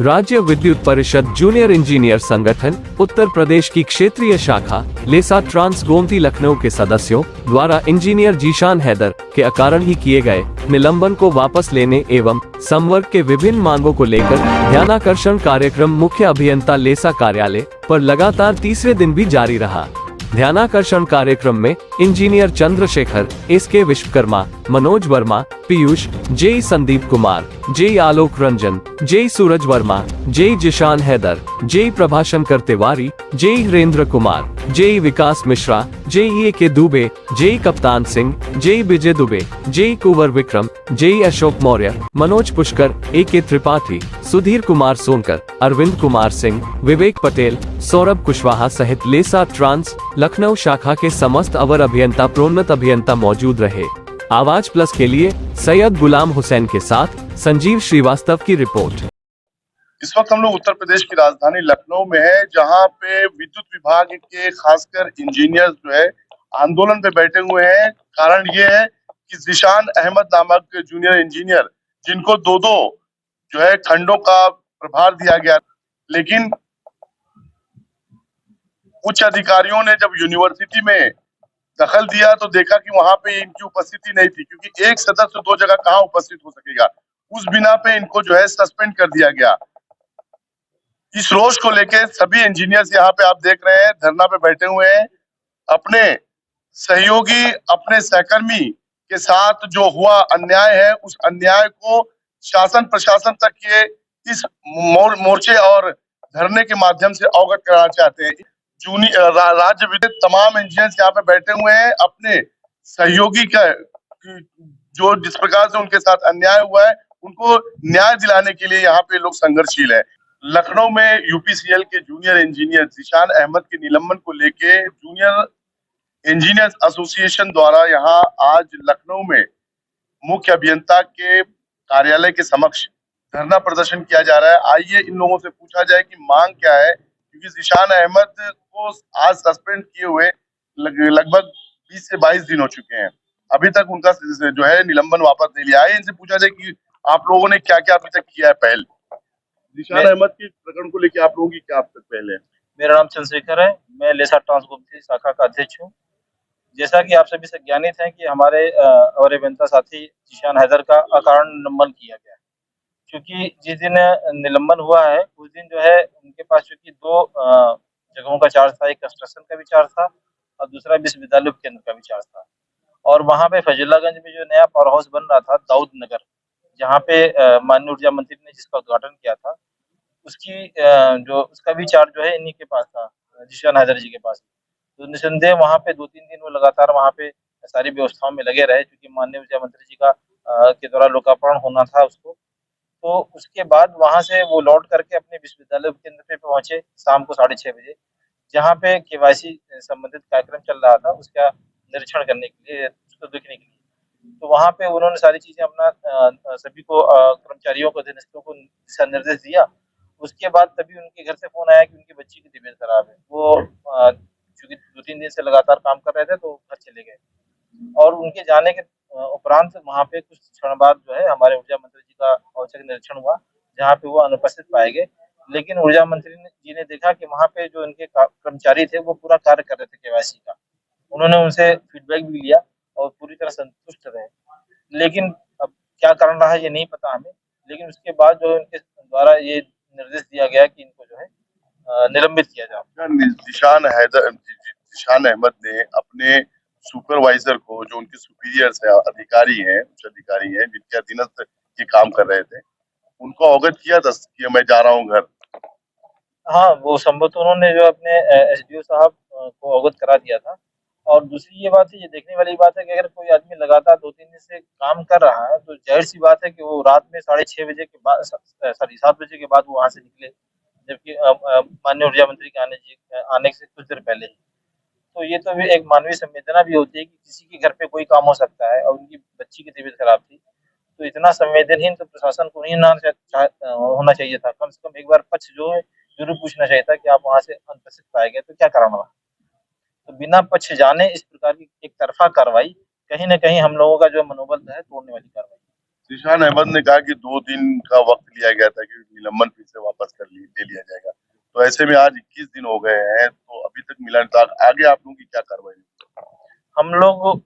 राज्य विद्युत परिषद जूनियर इंजीनियर संगठन उत्तर प्रदेश की क्षेत्रीय शाखा लेसा ट्रांस गोमती लखनऊ के सदस्यों द्वारा इंजीनियर जीशान हैदर के अकारण ही किए गए निलंबन को वापस लेने एवं संवर्ग के विभिन्न मांगों को लेकर ध्यानाकर्षण कार्यक्रम मुख्य अभियंता लेसा कार्यालय पर लगातार तीसरे दिन भी जारी रहा। ध्यानाकर्षण कार्यक्रम में इंजीनियर चंद्रशेखर, एसके विश्वकर्मा, मनोज वर्मा, पीयूष, जे संदीप कुमार, जे आलोक रंजन, जे सूरज वर्मा, जे जिशान हैदर, जे प्रभाशंकर तिवारी, जे हरेंद्र कुमार, जे विकास मिश्रा, जे ए के दुबे, जे कप्तान सिंह, जे विजय दुबे, जे कुंवर विक्रम, जे अशोक मौर्य, मनोज पुष्कर, ए के त्रिपाठी, सुधीर कुमार सोनकर, अरविंद कुमार सिंह, विवेक पटेल, सौरभ कुशवाहा सहित लेसा ट्रांस लखनऊ शाखा के समस्त अवर अभियंता प्रोन्नत अभियंता मौजूद रहे। आवाज प्लस के लिए सैयद गुलाम हुसैन के साथ संजीव श्रीवास्तव की रिपोर्ट। इस वक्त हम लोग उत्तर प्रदेश की राजधानी लखनऊ में है, जहां पे विद्युत विभाग के खासकर इंजीनियर जो है आंदोलन पे बैठे हुए हैं। कारण ये है कि जिशान अहमद नामक जूनियर इंजीनियर, जिनको दो दो जो है खंडों का प्रभार दिया गया, लेकिन उच्च अधिकारियों ने जब यूनिवर्सिटी में दखल दिया तो देखा कि वहां पे इनकी उपस्थिति नहीं थी, क्योंकि एक सदस्य दो जगह कहाँ उपस्थित हो सकेगा। उस बिना पे इनको जो है सस्पेंड कर दिया गया। इस रोष को लेके सभी इंजीनियर्स यहाँ पे आप देख रहे हैं धरना पे बैठे हुए हैं। अपने सहयोगी, अपने सहकर्मी के साथ जो हुआ अन्याय है, उस अन्याय को शासन प्रशासन तक ये इस मोर्चे और धरने के माध्यम से अवगत कराना चाहते हैं। राज्य विद्युत तमाम इंजीनियर्स यहाँ पे बैठे हुए हैं। अपने सहयोगी का जो जिस प्रकार से उनके साथ अन्याय हुआ है, उनको न्याय दिलाने के लिए यहाँ पे लोग संघर्षशील है। लखनऊ में यूपीसीएल के जूनियर इंजीनियर जिशान अहमद के निलंबन को लेके जूनियर इंजीनियर्स एसोसिएशन द्वारा यहाँ आज लखनऊ में मुख्य अभियंता के कार्यालय के समक्ष धरना प्रदर्शन किया जा रहा है। आइए इन लोगों से पूछा जाए कि मांग क्या है, क्योंकि जिशान अहमद को आज सस्पेंड किए हुए लगभग 20 से 22 दिन हो चुके हैं। अभी तक उनका जो है निलंबन वापस नहीं लिया है। इनसे पूछा जाए कि आप लोगों ने क्या क्या अभी तक किया है पहल। जिशान अहमद के प्रकरण को लेकर आप लोगों की क्या अब तक पहले है? मेरा नाम चंद्रशेखर है, मैं लेसा ट्रांस गोमती शाखा का अध्यक्ष हूँ। जैसा कि आप सभी से ज्ञानित है कि हमारे और अभियंता साथी जिशान हैदर का अकारण निलंबन किया गया, क्योंकि जिस दिन निलंबन हुआ है उस दिन जो है उनके पास चूंकि दो जगहों का चार्ज था, एक कंस्ट्रक्शन का भी चार्ज था और दूसरा विश्वविद्यालय केंद्र का भी चार्ज था। और वहाँ पे फजीलागंज में जो नया पावर हाउस बन रहा था दाऊद नगर, जहाँ पे माननीय ऊर्जा मंत्री ने जिसका उद्घाटन किया था, उसकी जो उसका भी चार्ज जो है इन्हीं के पास था, जिशान हैदर जी के पास। तो निसंदेह वहाँ पे 2-3 दिन वो लगातार वहाँ पे सारी व्यवस्थाओं में लगे रहे, क्योंकि माननीय ऊर्जा मंत्री जी का के द्वारा लोकार्पण होना था उसको। तो उसके बाद वहाँ से वो लौट करके अपने विश्वविद्यालय केंद्र पे पहुंचे शाम को 6:30 बजे, जहाँ पे केवाईसी संबंधित कार्यक्रम चल रहा था, उसका निरीक्षण करने के लिए, उसको देखने के लिए। तो वहाँ पे उन्होंने सारी चीजें अपना सभी को कर्मचारियों को, अधीनस्थों को दिशा निर्देश दिया। उसके बाद तभी उनके घर से फोन आया कि उनकी बच्ची की तबीयत खराब है। वो चूंकि 2-3 दिन से लगातार काम कर रहे थे तो घर चले गए, और उनके जाने के उपरांत वहाँ पे कुछ क्षण बाद जो है हमारे ऊर्जा मंत्री जी का औचक निरीक्षण हुआ, जहाँ पे वो अनुपस्थित पाए गए। लेकिन ऊर्जा मंत्री जी ने देखा कि वहाँ पे जो इनके कर्मचारी थे वो पूरा कार्य कर रहे थे केवाईसी का। उन्होंने उनसे फीडबैक भी लिया और पूरी तरह संतुष्ट रहे। लेकिन अब क्या कारण रहा ये नहीं पता हमें, लेकिन उसके बाद जो इनके द्वारा ये निर्देश दिया गया कि इनको जो है निलंबित किया जाए। जिशान अहमद ने अपने सुपरवाइजर को, जो उनके सुपीरियर्स है, अधिकारी हैं, उच्च अधिकारी हैं, जिनके अधीनस्थ ये काम कर रहे थे, उनको अवगत किया था कि मैं जा रहा हूँ घर। हाँ, वो संभवतः उन्होंने जो अपने एसडीओ साहब को अवगत करा दिया था। और दूसरी ये बात है, ये देखने वाली बात है कि अगर कोई आदमी लगातार 2-3 दिन से काम कर रहा है तो जाहिर-सी बात है कि वो रात में 6:30 बजे के बाद 7 बजे के बाद वो वहाँ से निकले, जबकि माननीय ऊर्जा मंत्री के आने से कुछ देर पहले ही। तो ये तो भी एक मानवीय संवेदना भी होती है कि किसी के घर पे कोई काम हो सकता है, और उनकी बच्ची की तबीयत खराब थी। तो इतना संवेदनहीन तो प्रशासन को नहीं होना चाहिए था। कम से कम एक बार पक्ष जो है ज़रूर पूछना चाहिए था कि आप वहाँ से अनुपस्थित पाए गए तो क्या कारण रहा? तो बिना पक्ष जाने इस प्रकार की एक तरफ़ा कार्रवाई कहीं न कहीं हम लोगों का जो मनोबल है तोड़ने वाली कार्रवाई। जिशान अहमद ने कहा कि 2 दिन का वक्त लिया गया था कि निलंबन फिर से वापस ले लिया जाएगा। तो ऐसे में आज 21 दिन हो गए हैं, तो अभी तक मिला नहीं। तो आगे आप लोगों की क्या कार्रवाई होगी? हम लोग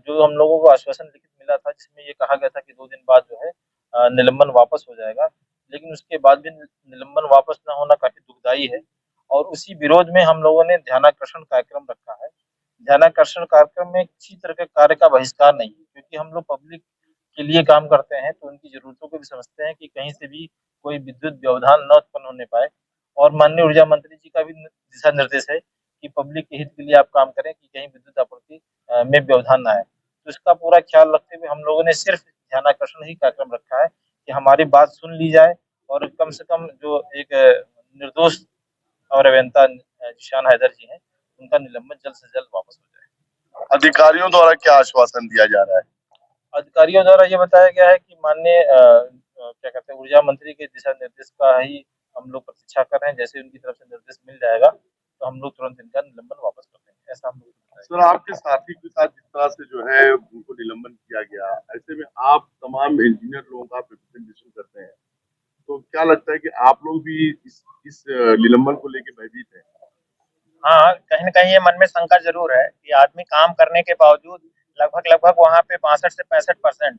जो हम लोगों को आश्वासन लिखित मिला था जिसमें ये कहा गया था कि 2 दिन बाद जो है निलंबन वापस हो जाएगा। लेकिन उसके बाद भी निलंबन वापस ना होना काफ़ी दुखदाई है और उसी विरोध में हम लोगों ने ध्यानाकर्षण कार्यक्रम रखा है। ध्यानाकर्षण कार्यक्रम में किसी तरह के कार्य का बहिष्कार नहीं है क्योंकि हम लोग पब्लिक के लिए काम करते हैं तो उनकी ज़रूरतों को भी समझते हैं कि कहीं से भी कोई विद्युत व्यवधान न उत्पन्न होने पाए और माननीय ऊर्जा मंत्री जी का भी दिशा निर्देश है कि पब्लिक के हित के लिए आप काम करें कि कहीं विद्युत आपूर्ति में व्यवधान ना आए। तो इसका पूरा ख्याल रखते हुए हम लोगों ने सिर्फ ध्यानाकर्षण ही कार्यक्रम रखा है कि हमारी बात सुन ली जाए और कम से कम जो एक निर्दोष और अभियंता जिशान हैदर जी हैं, उनका निलंबन जल्द से जल्द वापस हो जाए। अधिकारियों द्वारा क्या आश्वासन दिया जा रहा है? अधिकारियों द्वारा ये बताया गया है कि माननीय क्या कहते हैं ऊर्जा मंत्री के दिशा निर्देश का ही हम लोग प्रतीक्षा कर रहे हैं। जैसे उनकी तरफ से निर्देश मिल जाएगा, तो हम लोग तुरंत इनका निलंबन वापस कर देंगे। ऐसा हम लोग को बताया सर, आपके साथी के साथ जिस तरह से जो है उनको निलंबन किया गया, ऐसे में आप तमाम इंजीनियर लोगों का रिप्रेजेंटेशन करते हैं, तो क्या लगता है कि आप लोग भी इस निलंबन को लेके भयभीत हैं? हाँ, कहीं न कहीं ये मन में शंका ज़रूर है कि आदमी काम करने के बावजूद लगभग-लगभग वहाँ पे 62 से 65%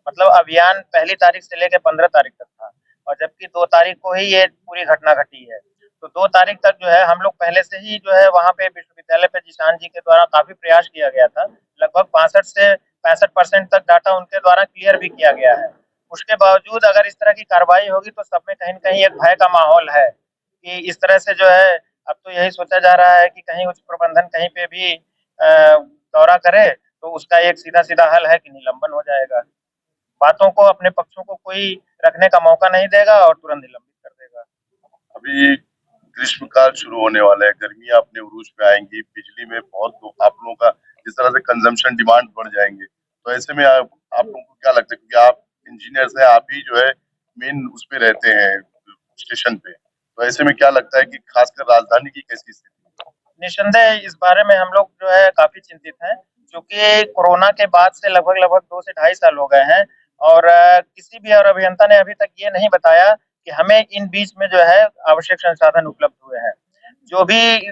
मतलब अभियान पहली तारीख से लेके 15 तारीख तक था और जबकि 2 तारीख को ही ये पूरी घटना घटी है। तो 2 तारीख तक जो है हम लोग पहले से ही जो है वहाँ पे विश्वविद्यालय पे जिशान जी के द्वारा काफ़ी प्रयास किया गया था। लगभग 62 से 65% तक डाटा उनके द्वारा क्लियर भी किया गया है। उसके बावजूद अगर इस तरह की कार्रवाई होगी तो सब में कहीं न कहीं एक भय का माहौल है कि इस तरह से जो है अब तो यही सोचा जा रहा है कि कहीं उच्च प्रबंधन कहीं पे भी दौरा करे तो उसका एक सीधा-सीधा हल है कि निलंबन हो जाएगा। बातों को अपने पक्षों को कोई रखने का मौका नहीं देगा और तुरंत निलंबित कर देगा। अभी ग्रीष्मकाल शुरू होने वाला है, गर्मियाँ अपने उरूज पे आएँगी, बिजली में बहुत आप लोगों का जिस तरह से कंजम्पशन डिमांड बढ़ जाएँगे, तो ऐसे में आप लोगों को क्या लगता है, क्योंकि आप इंजीनियर्स हैं, आप ही जो है मेन उस पे रहते हैं स्टेशन पे, तो ऐसे में क्या लगता है कि खासकर राजधानी की कैसी स्थिति है? निस्संदेह इस बारे में हम लोग जो है काफ़ी चिंतित हैं, क्योंकि कोरोना के बाद से लगभग-लगभग 2 से ढाई साल हो गए हैं और किसी भी और अभियंता ने अभी तक ये नहीं बताया कि हमें इन बीच में जो है आवश्यक संसाधन उपलब्ध हुए हैं। जो भी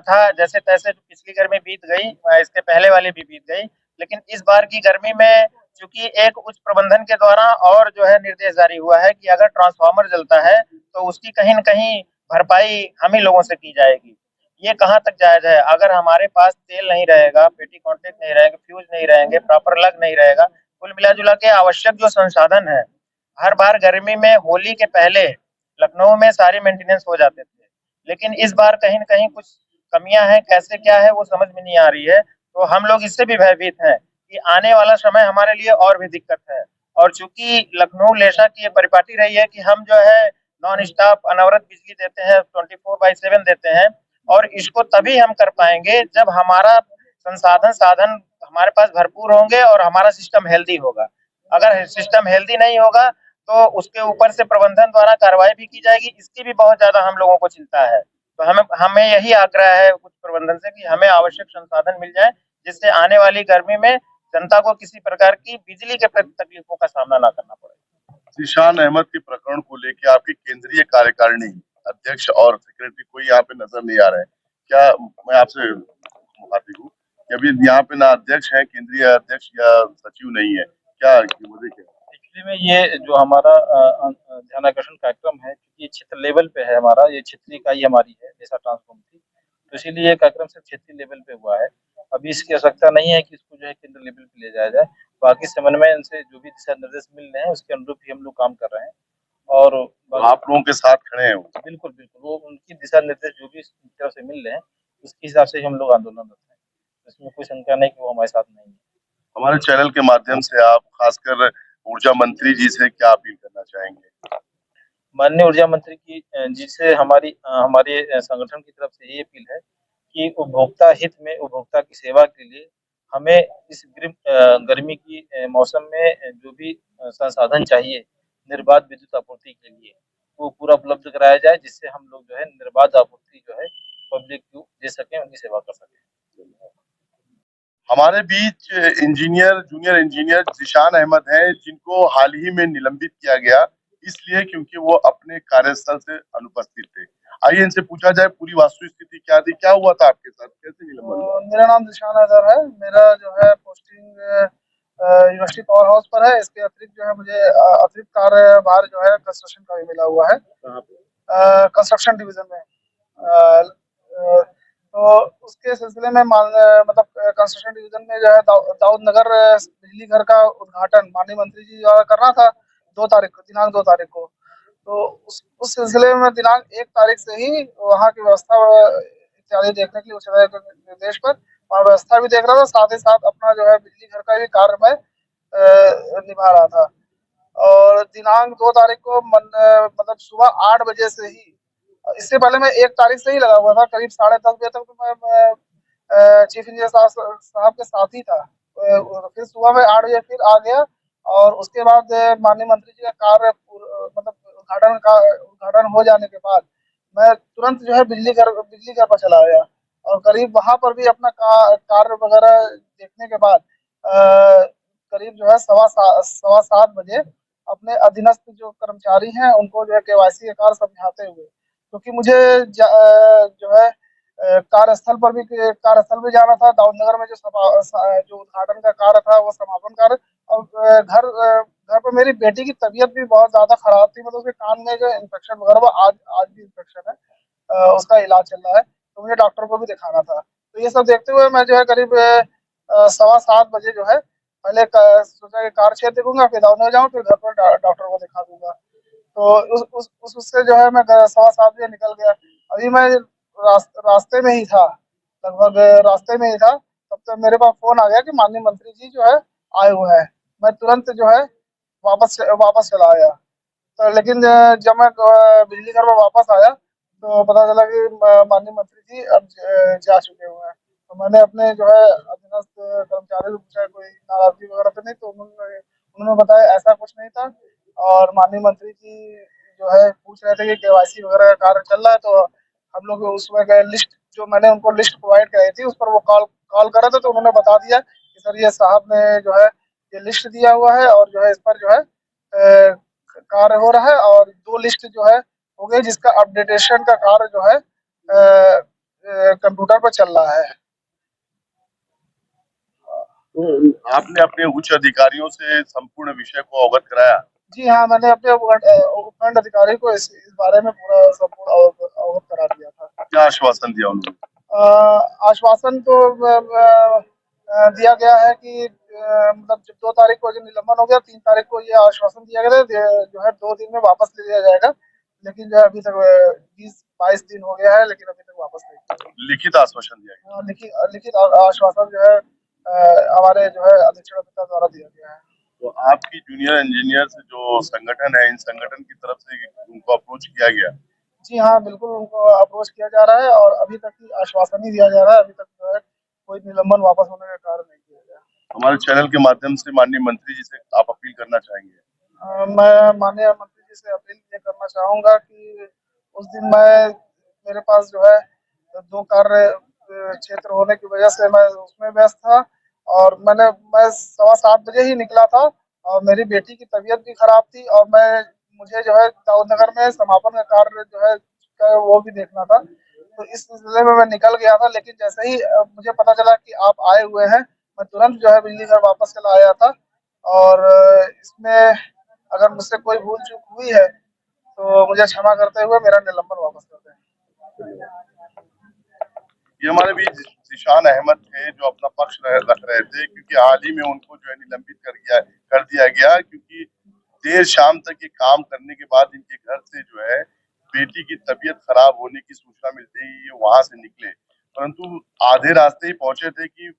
था जैसे-तैसे पिछली गर्मी बीत गई इसके पहले वाली भी बीत गई, लेकिन इस बार की गर्मी में चूँकि एक उच्च प्रबंधन के द्वारा और जो है निर्देश जारी हुआ है कि अगर ट्रांसफार्मर जलता है, तो उसकी कहीं न कहीं भरपाई हम ही लोगों से की जाएगी। ये कहाँ तक जायज़ है? अगर हमारे पास तेल नहीं रहेगा, पेटी कॉन्टैक्ट नहीं रहेंगे, फ्यूज़ नहीं रहेंगे, प्रॉपर लग नहीं रहेगा, कुल मिला-जुला के आवश्यक जो संसाधन हैं, हर बार गर्मी में होली के पहले लखनऊ में सारे मेंटेनेंस हो जाते थे। लेकिन इस बार कहीं न कहीं कुछ कमियाँ हैं, कैसे क्या है वो समझ में नहीं आ रही है। तो हम लोग इससे भी भयभीत हैं कि आने वाला समय हमारे लिए और भी दिक्कत है। और चूँकि लखनऊ लेसा की ये परिपाटी रही है कि हम जो है नॉन स्टॉप अनवरत बिजली देते हैं, 24/7 देते हैं और इसको तभी हम कर पाएँगे जब हमारा साधन हमारे पास भरपूर होंगे और हमारा सिस्टम हेल्दी होगा। अगर सिस्टम हेल्दी नहीं होगा तो उसके ऊपर से प्रबंधन द्वारा कार्रवाई भी की जाएगी, इसकी भी बहुत ज़्यादा हम लोगों को चिंता है। तो हमें हमें यही आग्रह है उच्च प्रबंधन से कि हमें आवश्यक संसाधन मिल जाए, जिससे आने वाली गर्मी में जनता को किसी प्रकार की बिजली के प्रति तकलीफों का सामना ना करना पड़े। जिशान अहमद के प्रकरण को लेके आपकी केंद्रीय कार्यकारिणी अध्यक्ष और सेक्रेटरी कोई यहाँ पे नजर नहीं आ रहे हैं। क्या मैं आपसे मुखातिब हूँ कि अभी यहाँ पे ना अध्यक्ष है, केंद्रीय अध्यक्ष या सचिव नहीं है, क्या वजह क्या है? एक्चुअली में ये जो हमारा ध्यानाकर्षण कार्यक्रम है, क्योंकि ये क्षेत्र लेवल पे है हमारा, ये क्षेत्रीय इकाई हमारी है, जैसा ट्रांसफॉर्म थी, तो इसीलिए ये कार्यक्रम सिर्फ क्षेत्रीय लेवल पे हुआ है। अभी इसकी आवश्यकता नहीं है कि इसको जो है केंद्र लेवल पे ले जाया जाए। बाकी समन्वय से जो भी दिशा निर्देश मिल रहे हैं, उसके अनुरूप ही हम लोग काम कर रहे हैं और तो आप लोगों के साथ खड़े हैं वो? बिल्कुल, बिल्कुल, वो उनकी दिशा निर्देश जो भी उनकी तरफ से मिल रहे हैं, उसके हिसाब से ही हम लोग आंदोलनरत हैं। इसमें कोई शंका नहीं कि वो हमारे साथ नहीं है। हमारे चैनल के माध्यम से आप खासकर ऊर्जा मंत्री जी से क्या अपील करना चाहेंगे? माननीय ऊर्जा मंत्री की जी से हमारे संगठन की तरफ से ये अपील है कि उपभोक्ता हित में उपभोक्ता की सेवा के लिए हमें इस गर्मी की मौसम में जो भी संसाधन चाहिए निर्बाध विद्युत आपूर्ति के लिए, वो पूरा उपलब्ध कराया जाए जिससे हम लोग जो है निर्बाध आपूर्ति जो है पब्लिक को दे सकें, उनकी सेवा कर सकें। हमारे बीच engineer junior engineer Zeeshan Ahmed हैं, जिनको हाल ही में निलंबित किया गया, इसलिए क्योंकि वो अपने कार्यस्थल से अनुपस्थित थे। आइए इनसे पूछा जाए पूरी वास्तविक स्थिति क्या थी, क्या हुआ था आपके साथ, कैसे निलंबन हुआ? मेरा नाम जिशान हैदर है। मेरा जो है पोस्टिंग यूनिवर्सिटी पावर हाउस पर है। इसके अतिरिक्त जो है मुझे अतिरिक्त कार्यभार जो है कंस्ट्रक्शन का भी मिला हुआ है, कहाँ पे? कंस्ट्रक्शन डिवीजन में। तो उसके सिलसिले में मतलब कंस्ट्रक्शन डिवीजन में जो है दाऊद नगर बिजली घर का उद्घाटन माननीय मंत्री जी द्वारा करना था 2 तारीख को, दिनांक 2 तारीख को। तो उस सिलसिले में दिनांक 1 तारीख से ही वहाँ की व्यवस्था इत्यादि देखने के लिए उच्च न्यायालय के निर्देश पर वहाँ व्यवस्था भी देख रहा था, साथ ही साथ अपना जो है बिजली घर का भी कार्य मैं निभा रहा था। और दिनांक 2 तारीख को मतलब सुबह 8 बजे से ही, इससे पहले मैं 1 तारीख से ही लगा हुआ था, करीब 10:30 बजे तक तो मैं चीफ इंजीनियर साहब के साथ ही था। फिर सुबह में 8 बजे फिर आ गया, और उसके बाद माननीय मंत्री जी का कार्य मतलब उद्घाटन हो जाने के बाद मैं तुरंत जो है बिजली घर पर चला गया, और करीब वहां पर भी अपना कार्य वगैरह देखने के बाद करीब जो है 7:15 बजे अपने अधीनस्थ जो कर्मचारी हैं उनको जो है केवाईसी का कार्य समझाते हुए, क्योंकि मुझे जो है कार्यस्थल भी जाना था। दाऊद नगर में जो उद्घाटन का कार्य था वो समापन कार्य, और घर पर मेरी बेटी की तबीयत भी बहुत ज्यादा खराब थी, मतलब उसके कान में जो इन्फेक्शन वगैरह वो आज भी इन्फेक्शन है, उसका इलाज चल रहा है, तो मुझे डॉक्टर को भी दिखाना था। तो ये सब देखते हुए मैं जो है करीब 7:15 बजे जो है पहले सोचा कि कार क्षेत्र देखूंगा, फिर दाऊद नगर जाऊँ, फिर घर पर डॉक्टर को दिखा दूंगा। तो उससे जो है मैं 7:15 बजे निकल गया। अभी मैं रास्ते में ही था, लगभग रास्ते में ही था, तब तक मेरे पास फोन आ गया कि माननीय मंत्री जी जो है आए हुए हैं। मैं तुरंत जो है वापस चला आया। तो लेकिन जब मैं बिजली घर में वापस आया तो पता चला कि माननीय मंत्री जी अब जा चुके हुए हैं। तो मैंने अपने जो है अधीनस्थ कर्मचारी से पूछा कोई नाराजगी वगैरह तो नहीं, तो उन्होंने बताया ऐसा कुछ नहीं था, और माननीय मंत्री जी जो है पूछ रहे थे कि केवाईसी वगैरह का कार्य चल रहा है, तो हम लोग उसमें गए, लिस्ट जो मैंने उनको लिस्ट प्रोवाइड कराई थी उस पर वो कॉल कर रहे थे, तो उन्होंने बता दिया कि सर ये साहब ने जो है ये लिस्ट दिया हुआ है, और जो है इस पर जो है कार्य हो रहा है, और 2 लिस्ट जो है हो गई, जिसका अपडेटेशन का कार्य जो है कंप्यूटर पर चल रहा है। तो आपने अपने उच्च अधिकारियों से संपूर्ण विषय को अवगत कराया? जी हाँ, मैंने अपने उपखंड अधिकारी को इस बारे में पूरा संपूर्ण अवगत करा दिया था। क्या आश्वासन दिया उन्होंने? आश्वासन तो दिया गया है कि मतलब जब 2 तारीख को जो निलंबन हो गया, 3 तारीख को ये आश्वासन दिया गया था जो है 2 दिन में वापस ले लिया जाएगा, लेकिन जो है अभी तक 20-22 दिन हो गया है, लेकिन अभी तक वापस नहीं किया। लिखित आश्वासन दिया गया? लिखित आश्वासन जो है हमारे जो है अधीक्षण पिता द्वारा दिया गया है। तो आपकी जूनियर इंजीनियर से जो संगठन है, इन संगठन की तरफ से उनको अप्रोच किया गया? जी हाँ, बिल्कुल उनको अप्रोच किया जा रहा है, और अभी तक ही आश्वासन ही दिया जा रहा है, अभी तक जो है कोई निलंबन वापस होने का कार्य नहीं किया गया। हमारे चैनल के माध्यम से माननीय मंत्री जी से आप अपील करना चाहेंगे? मैं माननीय मंत्री जी से अपील ये करना चाहूंगा कि उस दिन मेरे पास जो है 2 कार्य क्षेत्र होने की वजह से मैं उसमें व्यस्त था, और मैं 7:15 बजे ही निकला था, और मेरी बेटी की तबीयत भी खराब थी, और मुझे जो है दाऊद नगर में समापन का कार्य जो है वो भी देखना था। तो इस सिलसिले में मैं निकल गया था, लेकिन जैसे ही मुझे पता चला कि आप आए हुए हैं, मैं तुरंत जो है बिजली घर वापस चला आया था। और इसमें अगर मुझसे कोई भूल चूक हुई है तो मुझे क्षमा करते हुए मेरा निलंबन वापस कर दें। ये हमारे बीच जिशान अहमद थे, जो अपना पक्ष रख रहे थे, क्योंकि हाल ही में उनको जो है निलंबित कर दिया गया, क्योंकि देर शाम तक ये काम करने के बाद इनके घर से जो है बेटी की तबीयत खराब होने की सूचना मिलते ही ये वहां से निकले, परंतु आधे रास्ते ही पहुंचे थे कि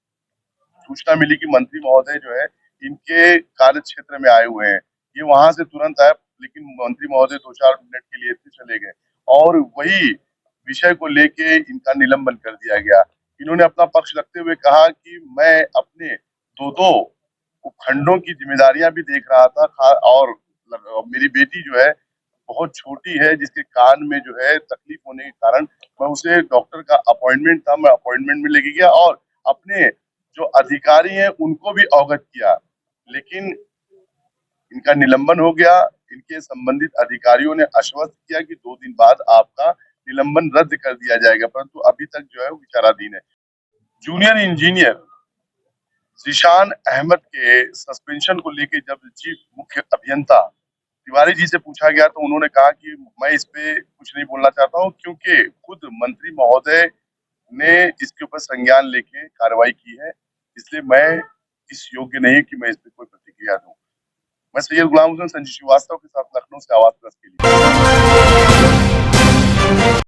सूचना मिली कि मंत्री महोदय जो है इनके कार्य क्षेत्र में आए हुए हैं। ये वहां से तुरंत आए, लेकिन मंत्री महोदय 2-4 मिनट के लिए फिर चले गए, और वही विषय को लेके इनका निलंबन कर दिया गया। इन्होंने अपना पक्ष रखते हुए कहा कि मैं अपने दो उपखंडों की जिम्मेदारियां भी देख रहा था, और मेरी बेटी जो है बहुत छोटी है, जिसके कान में जो है तकलीफ होने के कारण मैं उसे डॉक्टर का अपॉइंटमेंट था, मैं अपॉइंटमेंट में लेके गया, और अपने जो अधिकारी हैं उनको भी अवगत किया, लेकिन इनका निलंबन हो गया। इनके संबंधित अधिकारियों ने आश्वस्त किया कि 2 दिन बाद आपका निलंबन रद्द कर दिया जाएगा, परंतु अभी तक जो है वो विचाराधीन है। जूनियर इंजीनियर जीशान अहमद के सस्पेंशन को लेकर जब चीफ मुख्य अभियंता तिवारी जी से पूछा गया तो उन्होंने कहा कि मैं इस पे कुछ नहीं बोलना चाहता हूं, क्योंकि खुद मंत्री महोदय ने इसके ऊपर संज्ञान लेके कार्रवाई की है, इसलिए मैं इस योग्य नहीं कि मैं इस पे कोई प्रतिक्रिया दूं। मैं सैयद गुलाम हुसैन संजीव श्रीवास्तव के साथ लखनऊ से आवाज प्रेस के लिए।